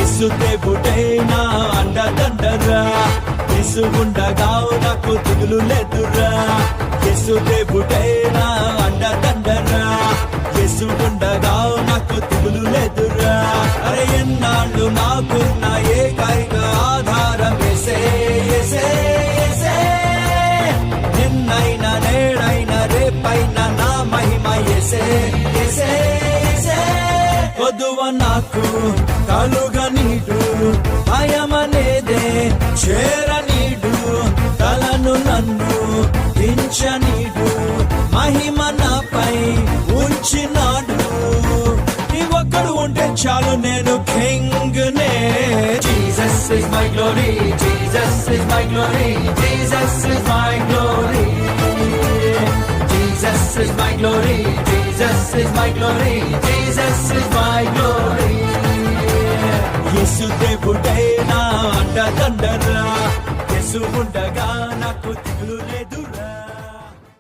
యేసు దేవుడే నా అండదండరా, యేసు ఉండగా నాకు దిగులు లేదురా. యేసు దేవుడే నా అండదండరా, యేసు ఉండగా నాకు దిగులు లేదురా. అరే ఎన్నాళ్ళు నాకున్న ఏకైక ఆధారం యేసే, యేసే, యేసే. నిన్నైనా నేడైనా రేపైనా నా మహిమ యేసే, యేసే, యేసే. వధువ నాకు కలుగా నీడు, భయమనేదే చేరనీడు. తలను నన్ను దించనీడు, మహిమ నాపై ఉంచినాడు. ఈ ఒక్కడు ఉంటే చాలు నేను కింగ్ నే. Jesus is my glory, Jesus is my glory, Jesus is my glory. Jesus is my glory, Jesus is my glory, Jesus is my glory. యేసు దేవుడే నా అండదండరా, యేసు ఉండగా నాకు దిగులు లేదురా.